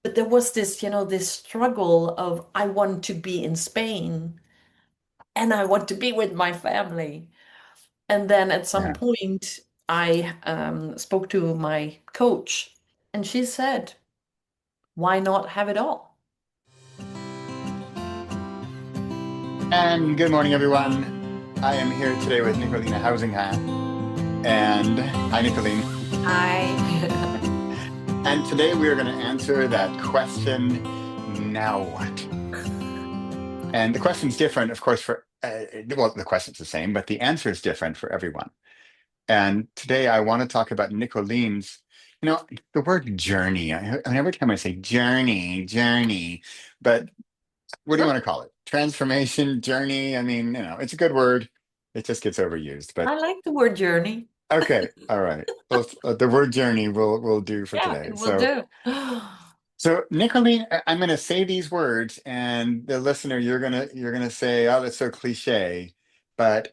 but there was this, this struggle of I want to be in Spain and I want to be with my family. And then at some Yeah. point, I spoke to my coach, and she said, "Why not have it all?" And good morning, everyone. I am here today with Nicoline Housingha. And hi, Nicoline. I And today we are going to answer that question, now what? And the question's different, of course, well, the question's the same, but the answer is different for everyone. And today I want to talk about Nicoline's, the word journey. Every time I say journey, but what do you want to call it? Transformation, journey. I mean, it's a good word. It just gets overused. But like the word journey. okay, all right. Well, the word journey will do for Yeah, today. it will So, do. so Nicolene, I'm going to say these words, and the listener, you're gonna say, "Oh, that's so cliche," but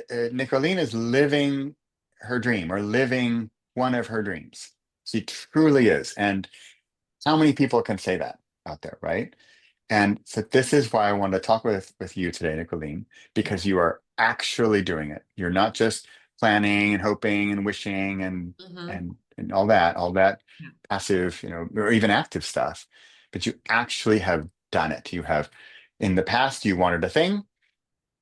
Nicolene is living her dream or living one of her dreams. She truly is, and how many people can say that out there, right? And so this is why I want to talk with you today, Nicolene, Yeah. because you are actually doing it. You're not just planning and hoping and wishing and Hmm. and all that passive, or even active stuff, but you actually have done it. You have, in the past, you wanted a thing,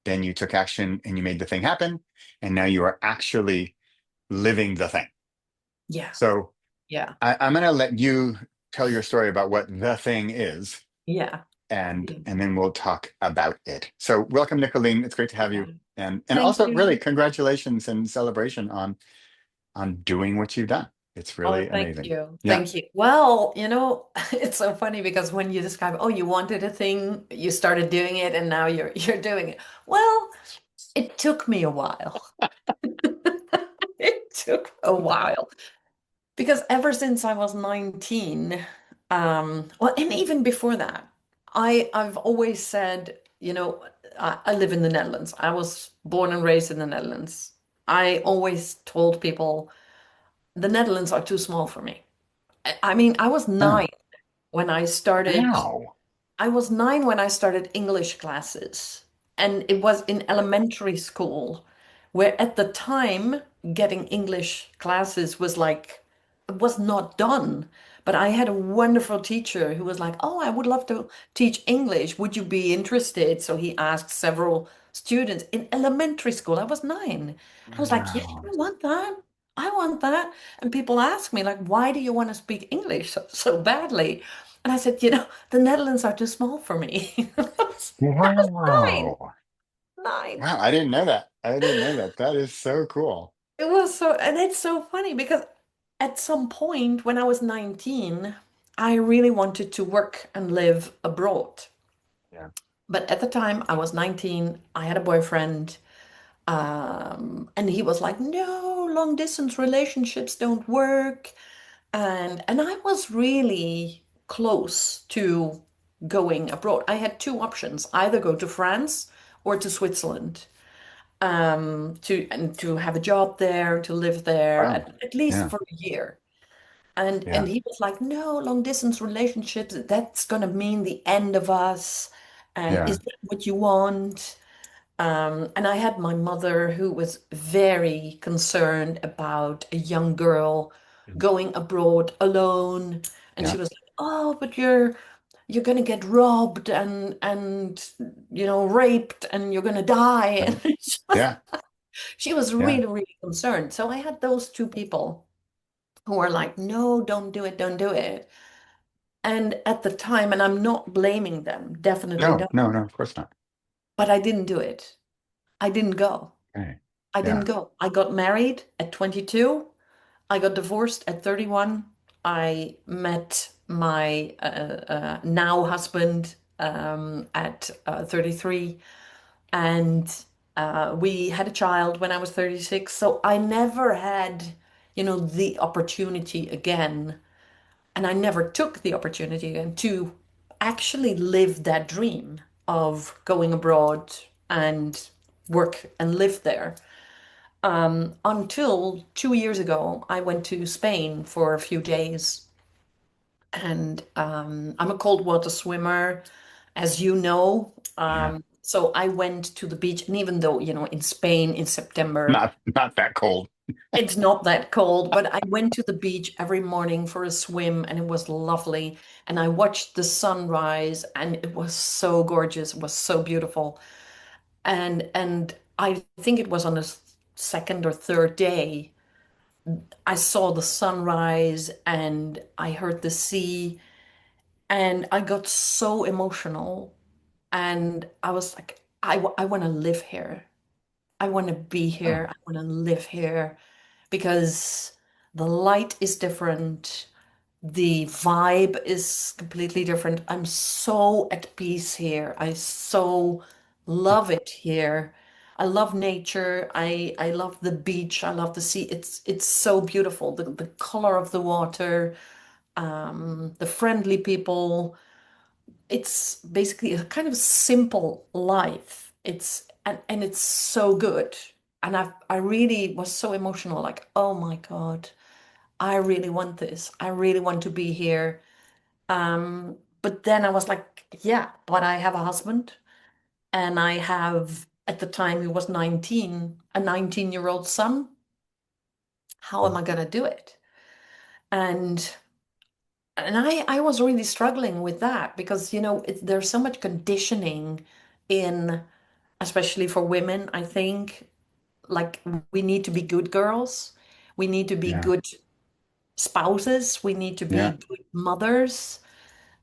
then you took action and you made the thing happen, and now you are actually living the thing. Yeah. So Yeah. I'm going to let you tell your story about what the thing is, Yeah. Yeah. and then we'll talk about it. So welcome, Nicolene. It's great to have Yeah. you. And Thank also really you. congratulations and celebration on doing what you've done. It's Oh, really thank amazing. you. Yeah. Thank you. Well, it's so funny because when you describe, oh, you wanted a thing, you started doing it, and now you're doing it. Well, it took me a while. It took a while because ever since I was 19, well, and even before that, I've always said, I live in the Netherlands. I was born and raised in the Netherlands. I always told people the Netherlands are too small for me. I mean, Oh, when I started wow. I was 9 when I started English classes, and it was in elementary school, where at the time getting English classes was like, it was not done. But I had a wonderful teacher who was like, "Oh, I would love to teach English. Would you be interested?" So he asked several students in elementary school. I was 9. I was like, "Yeah, Wow. I want that. I want that." And people ask me, like, "Why do you want to speak English so badly?" And I said, the Netherlands are too small for me. I was nine, Wow. nine. Wow. I didn't know that. I didn't know that. That is so cool. It was so, and it's so funny because at some point when I was 19, I really wanted to work and live abroad. Yeah. But at the time I was 19, I had a boyfriend, and he was like, no, long distance relationships don't work. And I was really close to going abroad. I had two options, either go to France or to Switzerland, to have a job there, to live there Wow. at least Yeah. for a year. And Yeah. he was like, no, long distance relationships, that's gonna mean the end of us. And is Yeah. that what you want? And I had my mother who was very concerned about a young girl going abroad alone. And Yeah. she was like, "Oh, but you're gonna get robbed and raped and you're gonna die." Right. And Yeah. she was Yeah. really, really concerned. So I had those two people who were like, "No, don't do it, don't do it." And at the time, and I'm not blaming them, definitely No, don't, no, no, of course not. but I didn't do it. I didn't go. Okay. I didn't Yeah. go. I got married at 22. I got divorced at 31. I met my now husband at 33. And we had a child when I was 36. So I never had, the opportunity again. And I never took the opportunity again to actually live that dream of going abroad and work and live there. Until 2 years ago, I went to Spain for a few days And I'm a cold water swimmer, as you know. Yeah. So I went to the beach, and even though, in Spain in September, Not that cold. it's not that cold, but I went to the beach every morning for a swim, and it was lovely. And I watched the sunrise, and it was so gorgeous. It was so beautiful. And I think it was on the second or third day, I saw the sunrise and I heard the sea, and I got so emotional. And I was like, I want to live here. I want to be Oh, here. I want to live here because the light is different. The vibe is completely different. I'm so at peace here. I so love it here. I love nature. I love the beach. I love the sea. It's so beautiful. The color of the water, the friendly people. It's basically a kind of simple life. And it's so good. And I really was so emotional, like, oh my God, I really want this. I really want to be here. But then I was like, yeah, but I have a husband, and I have, at the time he was 19, a 19-year-old son. How am I going to do it? And I was really struggling with that because, there's so much conditioning in, especially for women, I think, like we need to be good girls. We need to be yeah. good spouses. We need to be Yeah. good mothers.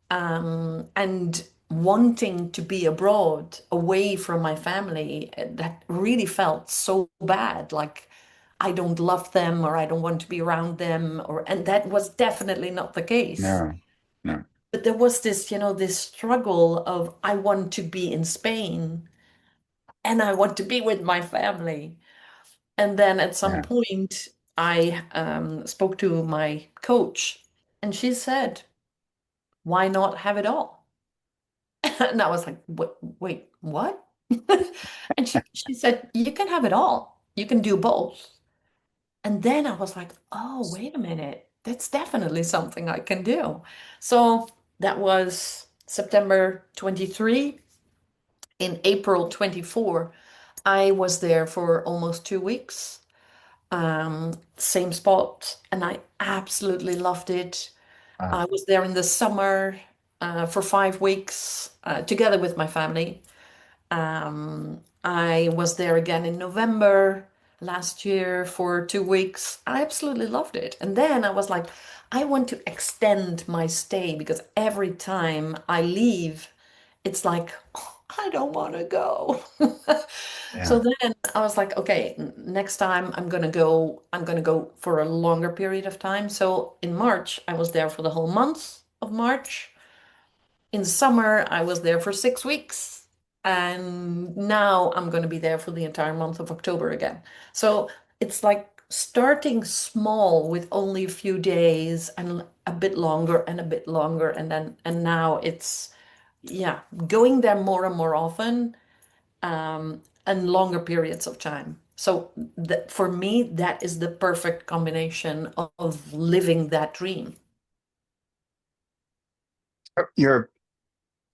And wanting to be abroad away from my family, that really felt so bad. Like I don't love them, or I don't want to be around them, and that was definitely not the case. No. No. But there was this, this struggle of I want to be in Spain and I want to be with my family. And then at some Yeah. point, I spoke to my coach, and she said, "Why not have it all?" And I was like, wait, what?" And she said, "You can have it all. You can do both." And then I was like, oh, wait a minute. That's definitely something I can do. So that was September 23. In April 24, I was there for almost 2 weeks. Same spot, and I absolutely loved it. Ah, I was there in the summer for 5 weeks together with my family. I was there again in November last year for 2 weeks. I absolutely loved it. And then I was like, I want to extend my stay because every time I leave, it's like, "Oh, I don't want to go." So yeah. then I was like, okay, next time I'm gonna go for a longer period of time. So in March, I was there for the whole month of March. In summer, I was there for 6 weeks. And now I'm going to be there for the entire month of October again. So it's like starting small with only a few days and a bit longer and a bit longer. And now it's, yeah, going there more and more often, and longer periods of time. So that, for me, that is the perfect combination of living that dream. Your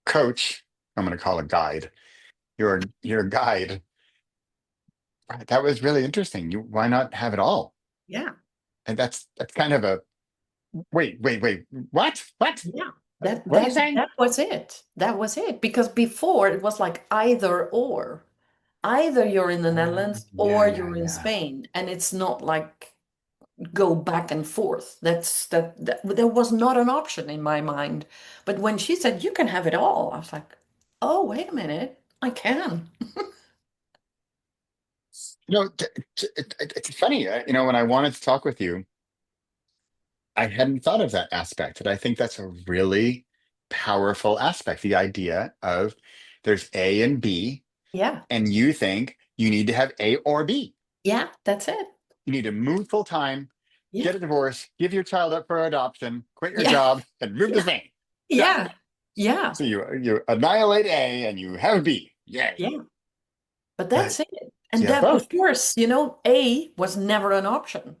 coach, I'm going to call a guide. Your guide. Right, that was really interesting. Why not have it all? Yeah. And that's kind of a wait. What? What? Yeah, that What are you that saying? that was it. That was it. Because before it was like either or. Either you're in the Netherlands Yeah, or yeah, you're in yeah, Spain. And it's not like go back and forth. That there was not an option in my mind. But when she said you can have it all, I was like, oh, wait a minute, I can. it's funny. When I wanted to talk with you, I hadn't thought of that aspect, and I think that's a really powerful aspect. The idea of there's A and B, Yeah. and you think you need to have A or B. Yeah, that's it. You need to move full time, Yeah. get a divorce, give your child up for adoption, quit your Yeah. job, and move to Yeah. Spain. Done. Yeah. Yeah. So you annihilate A and you have B. Yay. Yeah. But But that's it. And you have then, both. of course, A was never an option.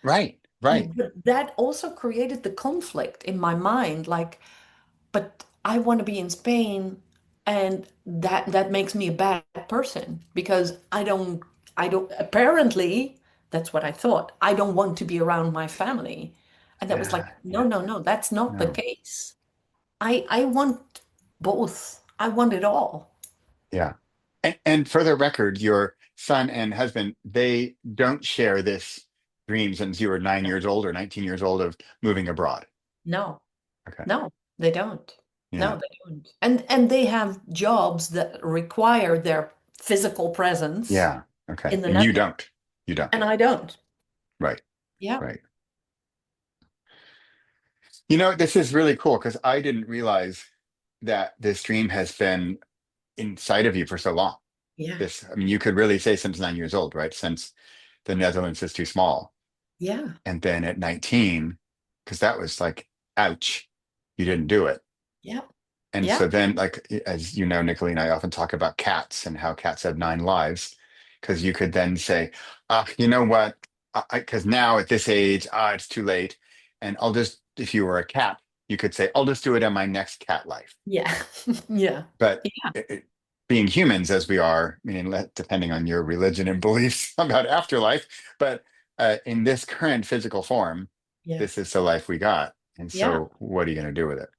Right. Right. But that also created the conflict in my mind, like, but I want to be in Spain, and that makes me a bad person because I don't apparently that's what I thought. I don't want to be around my family. And that was like, Yeah. no, Yeah. no, no, that's not the No. case. I want both. I want it all. Yeah. And for the record, your son and husband, they don't share this dream since you were 9 years old or 19 years old of moving abroad. No, Okay. no, they don't. No, Yeah. they don't. And they have jobs that require their physical presence Yeah. Okay. in the And you Netherlands, don't. You don't. and I don't. Right. Yeah, Right. This is really cool because I didn't realize that this dream has been inside of you for so long. yeah, I mean, you could really say since 9 years old, right? Since the Netherlands is too small. yeah, And then at 19, because that was like, ouch, you didn't do it. yeah, And yeah, so then, like, as you know, Nicoline, I often talk about cats and how cats have 9 lives, because you could then say, you know what? Because now at this age, it's too late. And if you were a cat, you could say, I'll just do it in my next cat life. yeah, yeah, But yeah, being humans as we are, meaning depending on your religion and beliefs about afterlife, but in this current physical form, yeah, this is the life we got. And yeah. so, what are you going to do with it?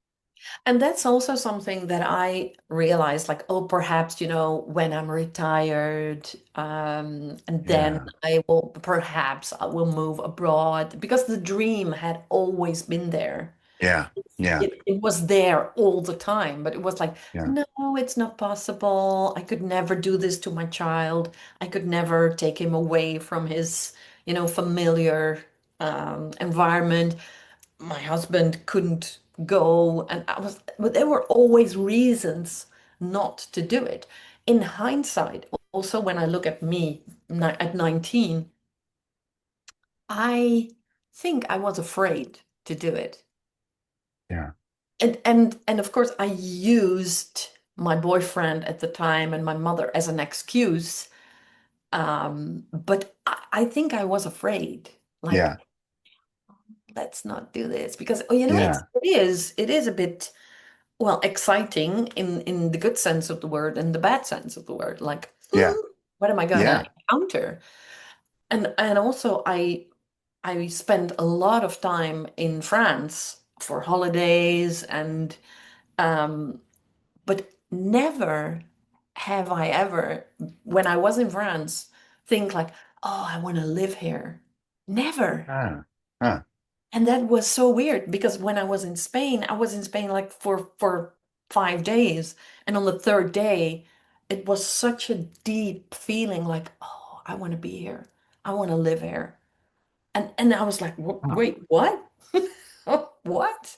And that's also something that I realized, like, oh, perhaps, when I'm retired, and then Yeah, I will move abroad because the dream had always been there. yeah, yeah, It was there all the time, but it was like, yeah. no, it's not possible. I could never do this to my child. I could never take him away from his, familiar environment. My husband couldn't go, and but there were always reasons not to do it. In hindsight, also when I look at me at 19, I think I was afraid to do it. Yeah. And of course I used my boyfriend at the time and my mother as an excuse. But I think I was afraid, like, Yeah, let's not do this because yeah, it is a bit, well, exciting in the good sense of the word and the bad sense of the word. Like, yeah, what am I gonna yeah, encounter? And also I spent a lot of time in France for holidays, and um but never have I ever, when I was in France, think like, oh, I want to live here. Never. ah, ah, And that was so weird because when I was in Spain like for 5 days, and on the third day, it was such a deep feeling like, oh, I want to be here. I want to live here. And I was like, ah. wait, what? What?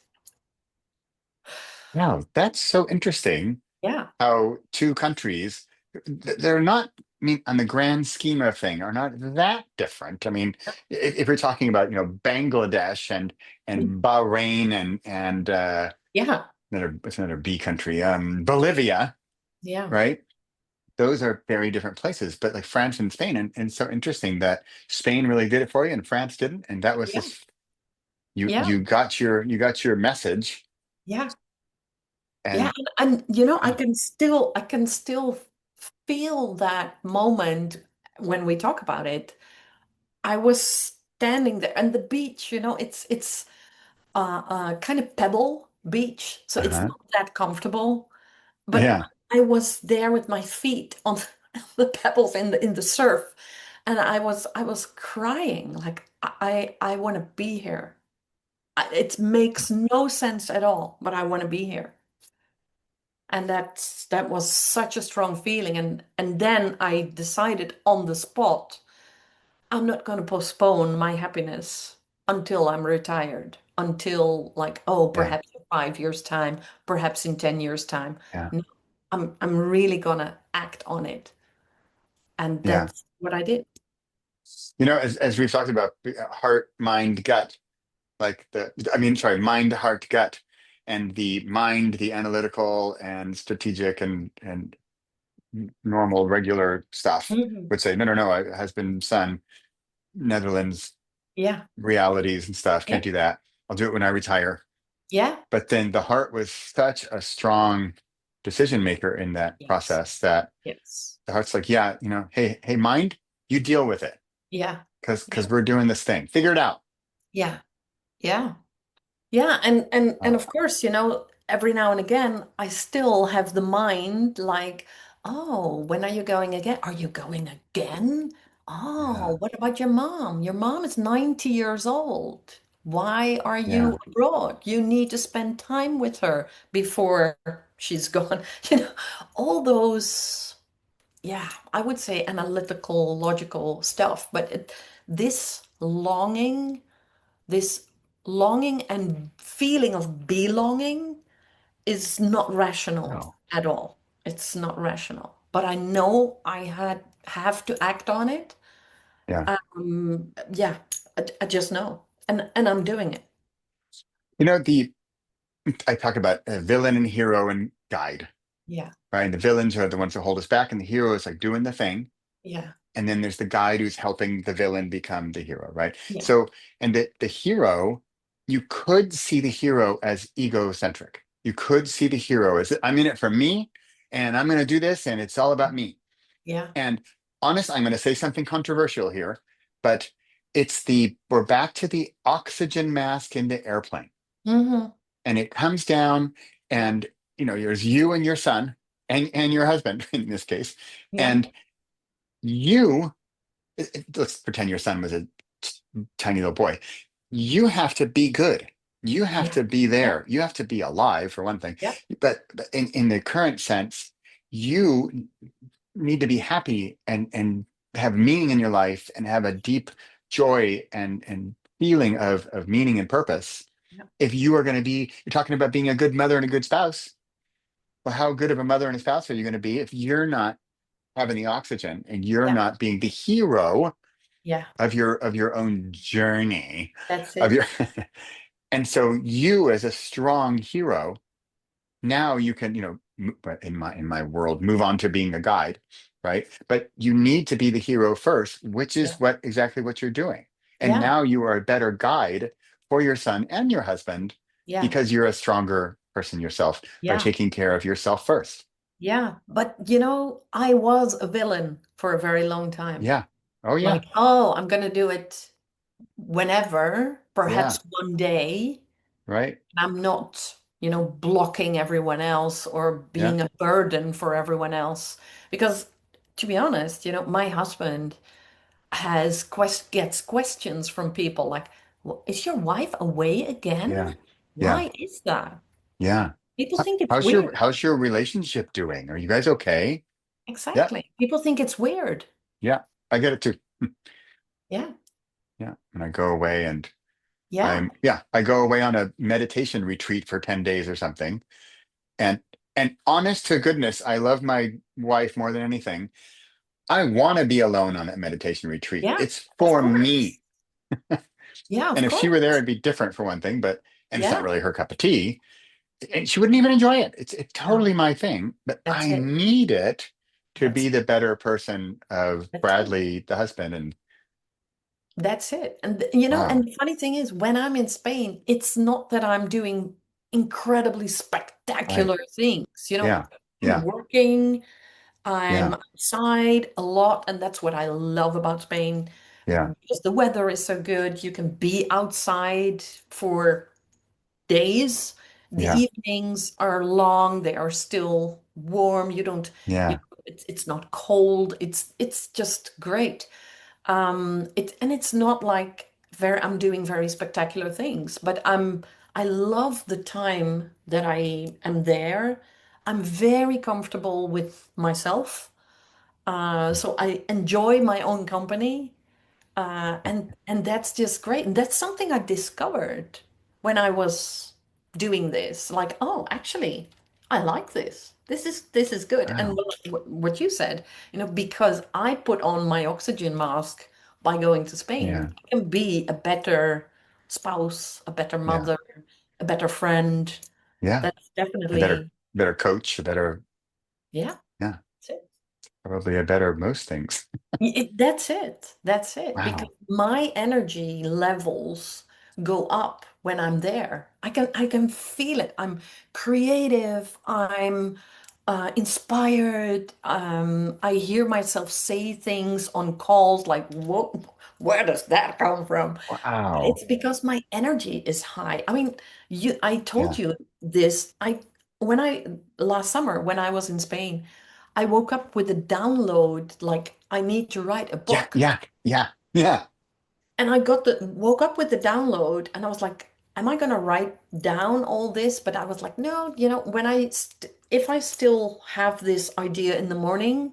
Wow, that's so interesting. Yeah. How two countries, they're not, I mean, on the grand scheme of thing, are not that different. I mean, if you're talking about, Bangladesh and Bahrain and Yeah. what's another B country, Bolivia, Yeah. right? Those are very different places. But like France and Spain, and it's so interesting that Spain really did it for you and France didn't. And that was Yeah. just you Yeah. you got your message Yeah. Yeah, and and I can still feel that moment when we talk about it. I was standing there, and the beach, it's kind of pebble beach, so it's uh-huh. not that comfortable. But Yeah. I was there with my feet on the pebbles in the surf, and I was crying like I want to be here. It makes no sense at all, but I want to be here. And that was such a strong feeling, and then I decided on the spot, I'm not going to postpone my happiness until I'm retired, until, like, oh, Yeah. perhaps in 5 years time, perhaps in 10 years time. Yeah. No, I'm really gonna act on it, and Yeah. that's what I did. As we've talked about, heart, mind, gut, like I mean, sorry, mind, heart, gut, and the mind, the analytical and strategic and normal, regular stuff Mhm. would say, no, no, no, husband, son, Netherlands. Yeah. realities and stuff. Yeah. Can't do that. I'll do it when I retire. Yeah. But then the heart was such a strong decision maker in that Yes. process that Yes. the heart's like, yeah, hey, mind, you deal with it Yeah. because Yeah. we're doing this thing. Figure it out. Yeah. Yeah. Yeah, and Oh, of course, every now and again, I still have the mind like, oh, when are you going again? Are you going again? yeah, Oh, what about your mom? Your mom is 90 years old. Why are yeah. you abroad? You need to spend time with her before she's gone. You know, all those, yeah, I would say analytical, logical stuff, but this longing and feeling of belonging is not rational Oh, at all. It's not rational. But I know I have to act on it. yeah. Yeah, I just know. And I'm doing it. The I talk about a villain and hero and guide, Yeah, right? And the villains are the ones that hold us back, and the hero is like doing the thing. yeah, And then there's the guide who's helping the villain become the hero, right? yeah, So, and the hero, you could see the hero as egocentric. You could see the hero as I'm in it for me, and I'm going to do this, and it's all about me. yeah. And honest, I'm going to say something controversial here, but we're back to the oxygen mask in the airplane, Mm-hmm. and it comes down, Yeah, and there's you and your son and your husband in this case, yeah, and you let's pretend your son was a tiny little boy. You have to be good. You have yeah, to be yeah, there. You have to be alive for one thing. yeah, But in the current sense, you need to be happy and have meaning in your life and have a deep joy and feeling of meaning and purpose. yeah, If you are going to be, you're talking about being a good mother and a good spouse. Well, how good of a mother and a spouse are you going to be if you're not having the oxygen and you're yeah, not being the hero yeah. of your own journey That's of it. your and so you as a strong hero now you can in my world move on to being a guide, right? But you need to be the hero first, which Yeah, is exactly what you're doing. And yeah, now you are a better guide for your son and your husband yeah, because you're a stronger person yourself by yeah. taking care of yourself first. Yeah, but I was a villain for a very long time. Yeah. Oh yeah. Like, oh, I'm gonna do it whenever, Yeah. perhaps one day. Right. I'm not, blocking everyone else or Yeah. being a burden for everyone else. Because to be honest, my husband gets questions from people like, "Well, is your wife away Yeah. again? Yeah. Why is that?" Yeah. People think it's How's your weird. how's your relationship doing? Are you guys okay? Yeah, Exactly. People think it's weird. yeah. I get it too. Yeah. Yeah. And I go away and Yeah. I go away on a meditation retreat for 10 days or something. And honest to goodness, I love my wife more than anything. I want to be alone on that meditation retreat. Yeah. It's Of for course. me. Yeah, And of if she were there, course. it'd be different for one thing, and it's not Yeah. really her cup of tea. And she wouldn't even enjoy it. It's No, totally my thing, but that's I it. need it to That's be it. the better person of That's it. Bradley, the husband. And That's it. And wow, and the funny thing is when I'm in Spain, it's not that I'm doing incredibly right. spectacular things. Yeah, I'm yeah, working, I'm yeah, outside a lot, and that's what I love about Spain yeah, because the weather is so good. You can be outside for days. The yeah, evenings are long, they are still warm. yeah, It's not cold. It's just great. It's not like I'm doing very spectacular things, but I love the time that I am there. I'm very comfortable with myself. So I enjoy my own company. And that's just great. And that's something I discovered when I was doing this. Like, oh, actually, I like this. This is good. And wow, what you said, because I put on my oxygen mask by going to yeah, Spain, I can be a better spouse, a better yeah, mother, a better friend. yeah. That's A better, definitely, better coach, a better, yeah, yeah. that's it. Probably a better most things. That's it. That's it. Because Wow. my energy levels go up when I'm there. I can feel it. I'm creative. I'm inspired. I hear myself say things on calls like, "What? Where does that come from?" Wow. It's because my energy is high. I mean, I told Yeah. you this. When I last summer when I was in Spain, I woke up with a download like I need to write a Yeah. book. Yeah. Yeah. Yeah. And I got the woke up with the download and I was like, am I gonna write down all this? But I was like, no, when if I still have this idea in the morning,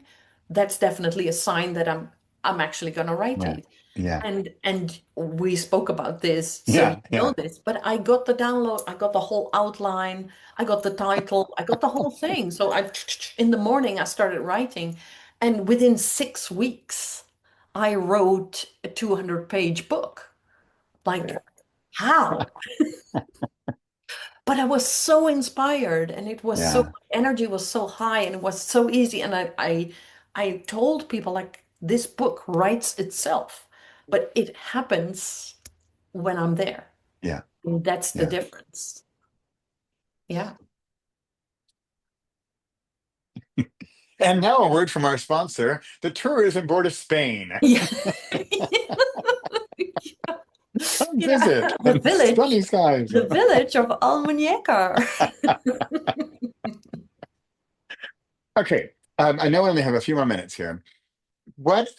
that's definitely a sign that I'm actually gonna write Yeah. it. Yeah. And we spoke about this, so you Yeah. know Yeah. this. But I got the download, I got the whole outline, I got the title, I got the whole thing. So I in the morning I started writing, and within 6 weeks I wrote a 200-page book. Like, how? But I was so inspired, and it was so Yeah. energy was so high, and it was so easy. And I told people like this book writes itself, but it happens when I'm there. Yeah. And that's the Yeah. difference. Yeah. And now a word from our sponsor, the Tourism Board of Spain. Yeah. Come Yeah. visit The and village, sunny skies. the village of Almuñécar. Okay. I know I only have a few more minutes here.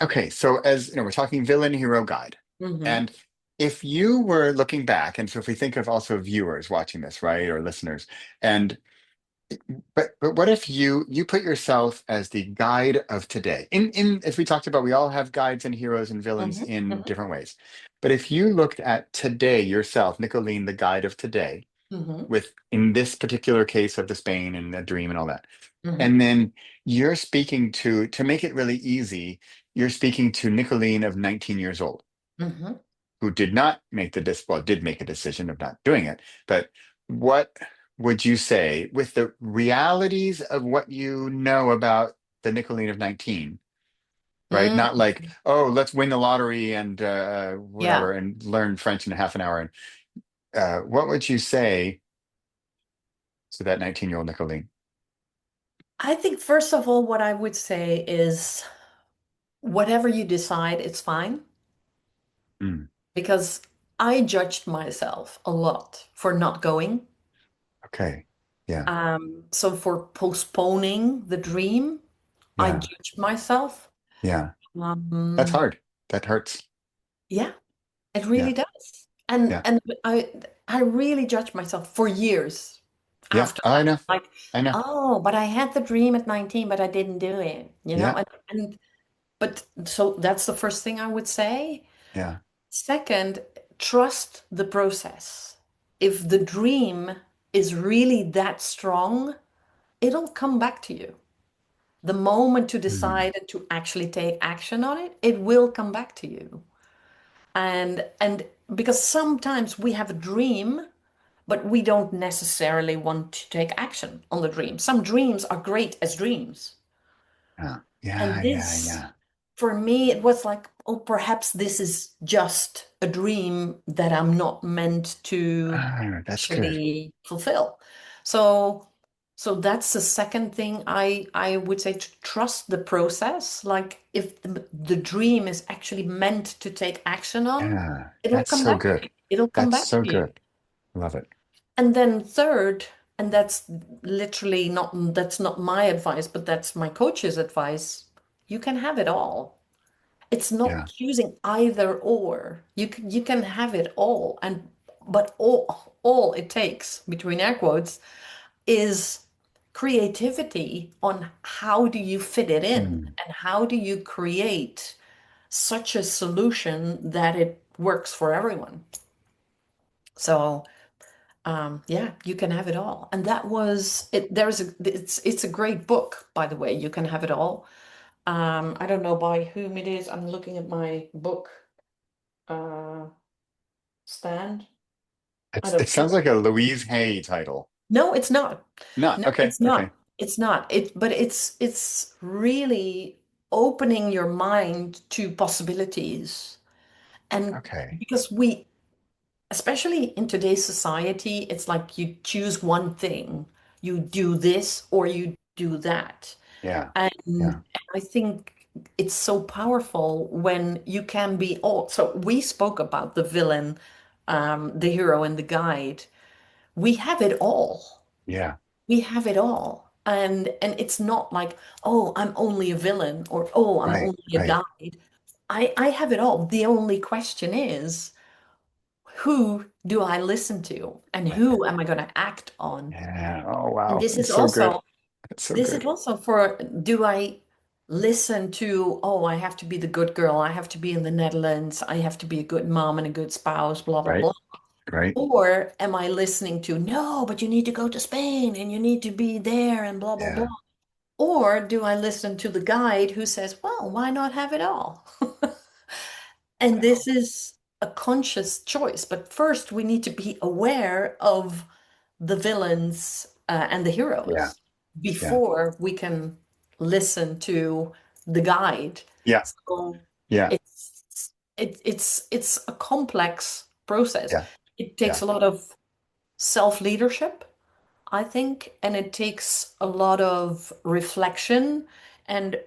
Okay, so as you know, we're talking villain, hero, guide. Hmm. And if you were looking back, and so if we think of also viewers watching this, right, or listeners, and but what if you put yourself as the guide of today? In as we talked about, we all have guides and heroes and villains Hmm. in Hmm. different ways. But if you looked at today yourself, Nicoline, the guide of today, Hmm. with in this particular case of the Spain and the dream and all that, Hmm. and then you're speaking to make it really easy, you're speaking to Nicoline of 19 years old, Hmm. who did not make well, did make a decision of not doing it. But what would you say with the realities of what you know about the Nicoline of 19, right? Hmm. Not like, oh, let's win the lottery and Yeah. whatever and learn French in half an hour. And what would you say to that 19-year-old Nicoline? I think first of all, what I would say is whatever you decide, it's fine Mm, because I judged myself a lot for not going. okay. Yeah. So for postponing the dream, I Yeah. judged myself. Yeah. That's Um, hard. That hurts. yeah, it really Yeah. does. And Yeah. and I really judged myself for years Yeah. after I that. know. Like, I know. oh, but I had the dream at 19, but I didn't do it, Yeah. And but so that's the first thing I would say. Yeah. Second, trust the process. If the dream is really that strong, it'll come back to you. The moment to Mm, decide and to actually take action on it, it will come back to you. And because sometimes we have a dream, but we don't necessarily want to take action on the dream. Some dreams are great as dreams. yeah. And Yeah. Yeah. this, Yeah. for me, it was like, oh, perhaps this is just a dream that I'm not meant to Ah, that's good. actually fulfill. So, so that's the second thing I would say to trust the process. Like if the dream is actually meant to take action on, Yeah. it'll That's come so back to good. you. It'll come That's back so to you. good. Love it. And then third, and that's literally that's not my advice, but that's my coach's advice. You can have it all. It's not Yeah. choosing either or. You can have it all, and but all it takes, between air quotes, is creativity on how do you fit it in Mm, and how do you create such a solution that it works for everyone. So yeah, you can have it all. And that was it. It's a great book, by the way. You can have it all. I don't know by whom it is. I'm looking at my book uh stand. I it don't sounds like a Louise Hay title. No, it's not. Not No, okay. it's Okay. not. It's not. But it's really opening your mind to possibilities. And Okay. because we, especially in today's society, it's like you choose one thing, you do this or you do that. Yeah. And Yeah. I think it's so powerful when you can be all. So we spoke about the villain, the hero, and the guide. We have it all. Yeah. We have it all. And it's not like, oh, I'm only a villain or oh, I'm Right. only a Right. guide. I have it all. The only question is, who do I listen to and who am I going to act on? Yeah. Oh, And wow. this is It's so good. also It's so this is good. also for, do I listen to, oh, I have to be the good girl, I have to be in the Netherlands, I have to be a good mom and a good spouse, blah blah Right. blah. Right. Or am I listening to, no, but you need to go to Spain and you need to be there and blah blah blah. Yeah. Or do I listen to the guide who says, well, why not have it all? And Wow. this is a conscious choice. But first, we need to be aware of the villains and the Yeah. heroes Yeah. before we can listen to the guide. Yeah. So Yeah. it's a complex process. Yeah. It takes Yeah. a lot of self-leadership, I think, and it takes a lot of reflection and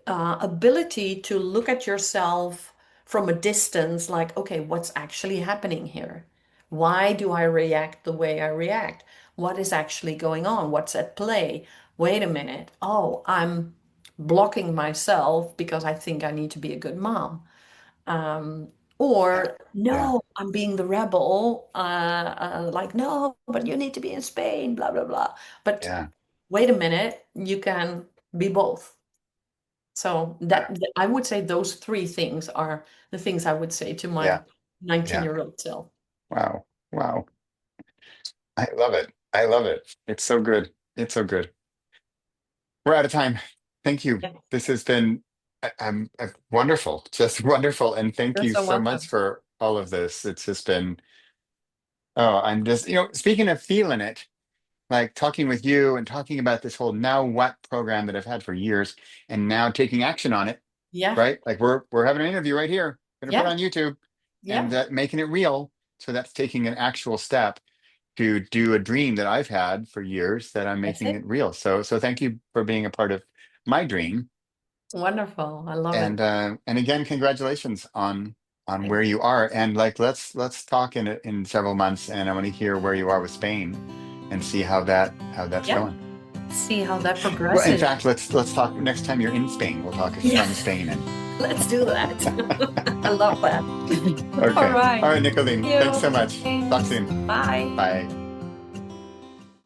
ability to look at yourself from a distance, like, okay, what's actually happening here? Why do I react the way I react? What is actually going on? What's at play? Wait a minute. Oh, I'm blocking myself because I think I need to be a good mom. Um, Yeah. or Yeah. no, I'm being the rebel. Like, no, but you need to be in Spain, blah, blah, blah. But Yeah. wait a minute, you can be both. So Yeah. I would say those three things are the things I would say to my Yeah. Yeah. 19-year-old self. Wow. Wow. I love it. I love it. It's so good. It's so good. We're out of time. Thank you. Yeah, This has been wonderful, just wonderful. And thank you're you so so much welcome. for all of this. It's just been, oh, I'm just, speaking of feeling it, like talking with you and talking about this whole now what program that I've had for years and now taking action on it, Yeah, right? Like we're having an interview right here, going to put yeah, on YouTube and yeah. making it real. So that's taking an actual step to do a dream that I've had for years that I'm That's making it. it real. So thank you for being a part of my dream. Wonderful. I love it. And again, congratulations on Thank where you. you are. And like let's talk in several months and I want to hear where you are with Spain and see how that's Yeah, going. see how that Well, in progresses. fact, let's talk next time you're in Spain. We'll talk Yeah, from Spain and let's do that. I love that. All okay. right. All right, Thank Nicoline. Thanks you. so much. Talk Thanks. soon. Bye. Bye.